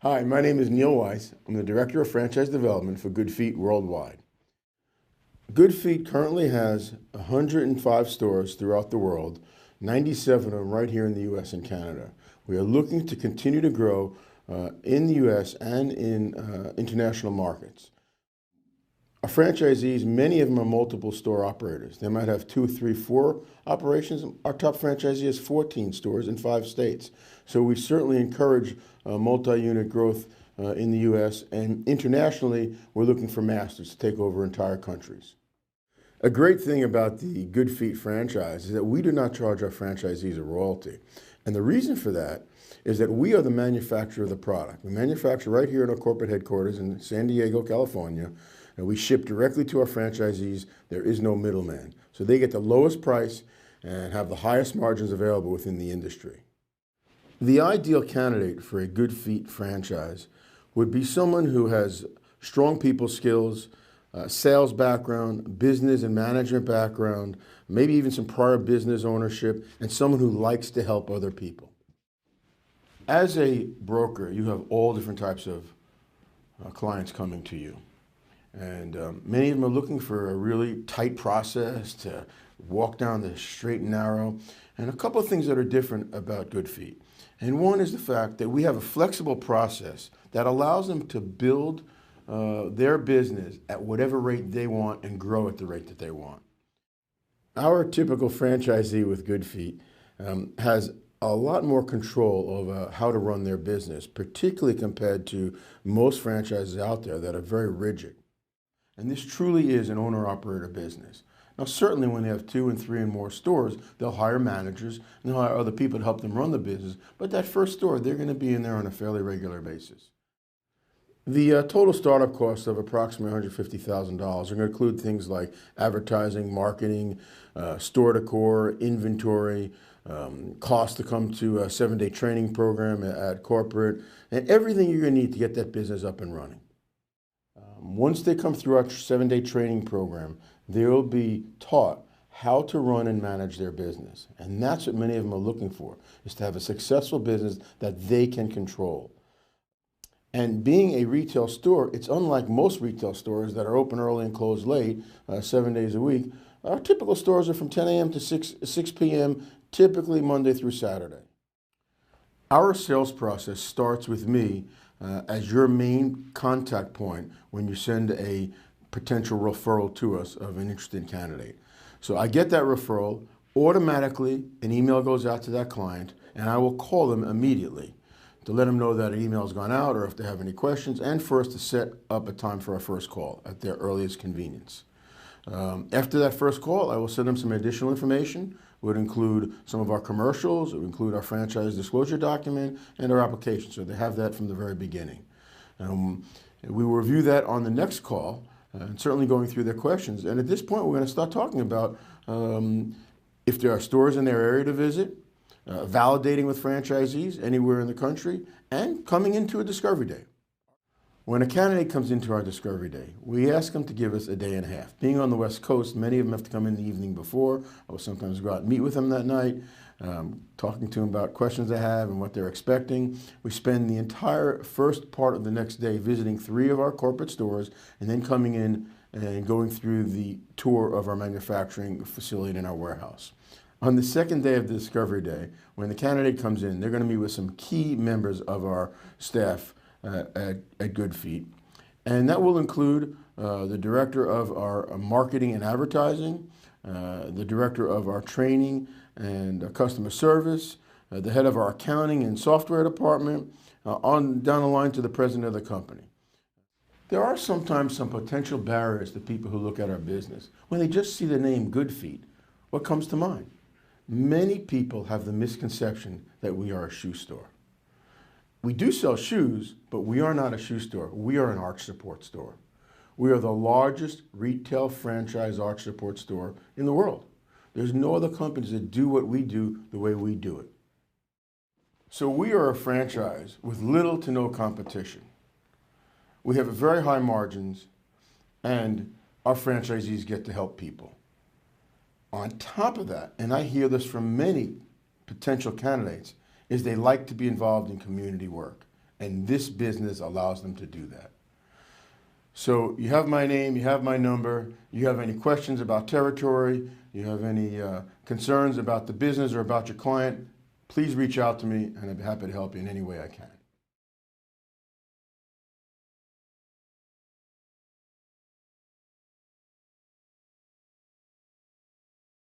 Hi, my name is Neal Weiss. I'm the Director of Franchise Development for Good Feet Worldwide. Good Feet currently has 105 stores throughout the world, 97 of them right here in the U.S. and Canada. We are looking to continue to grow in the U.S. and in international markets. Our franchisees, many of them are multiple store operators. They might have 2, 3, 4 operations. Our top franchisee has 14 stores in 5 states. So we certainly encourage multi-unit growth in the U.S. and internationally, we're looking for masters to take over entire countries. A great thing about the Good Feet franchise is that we do not charge our franchisees a royalty. And the reason for that is that we are the manufacturer of the product. We manufacture right here in our corporate headquarters in San Diego, California, and we ship directly to our franchisees. There is no middleman. So they get the lowest price and have the highest margins available within the industry. The ideal candidate for a Good Feet franchise would be someone who has strong people skills, sales background, business and management background, maybe even some prior business ownership, and someone who likes to help other people. As a broker, you have all different types of clients coming to you. And many of them are looking for a really tight process to walk down the straight and narrow. And a couple of things that are different about Good Feet. And one is the fact that we have a flexible process that allows them to build their business at whatever rate they want and grow at the rate that they want. Our typical franchisee with Good Feet has a lot more control over how to run their business, particularly compared to most franchises out there that are very rigid. And this truly is an owner-operator business. Now, certainly when they have 2 and 3 and more stores, they'll hire managers and they'll hire other people to help them run the business. But that first store, they're going to be in there on a fairly regular basis. The total startup costs of approximately $150,000 are going to include things like advertising, marketing, store decor, inventory, cost to come to a 7-day training program at corporate, and everything you're going to need to get that business up and running. Once they come through our 7-day training program, they'll be taught how to run and manage their business. And that's what many of them are looking for, is to have a successful business that they can control. And being a retail store, it's unlike most retail stores that are open early and close late, 7 days a week. Our typical stores are from 10 a.m. to 6 p.m., typically Monday through Saturday. Our sales process starts with me as your main contact point when you send a potential referral to us of an interested candidate. So I get that referral, automatically an email goes out to that client, and I will call them immediately to let them know that an email has gone out or if they have any questions, and for us to set up a time for our first call at their earliest convenience. After that first call, I will send them some additional information. It would include some of our commercials, it would include our franchise disclosure document, and our application, so they have that from the very beginning. We will review that on the next call, and certainly going through their questions. And at this point, we're going to start talking about if there are stores in their area to visit, validating with franchisees anywhere in the country, and coming into a discovery day. When a candidate comes into our discovery day, we ask them to give us a day and a half. Being on the West Coast, many of them have to come in the evening before. I will sometimes go out and meet with them that night, talking to them about questions they have and what they're expecting. We spend the entire first part of the next day visiting 3 of our corporate stores and then coming in and going through the tour of our manufacturing facility and our warehouse. On the second day of the discovery day, when the candidate comes in, they're going to meet with some key members of our staff at Good Feet. And that will include the director of our marketing and advertising, the director of our training and customer service, the head of our accounting and software department, on down the line to the president of the company. There are sometimes some potential barriers to people who look at our business. When they just see the name Good Feet, what comes to mind? Many people have the misconception that we are a shoe store. We do sell shoes, but we are not a shoe store. We are an arch support store. We are the largest retail franchise arch support store in the world. There's no other companies that do what we do the way we do it. So we are a franchise with little to no competition. We have very high margins, and our franchisees get to help people. On top of that, and I hear this from many potential candidates, is they like to be involved in community work. and this business allows them to do that. So you have my name, you have my number, you have any questions about territory, you have any concerns about the business or about your client, please reach out to me and I'd be happy to help you in any way I can.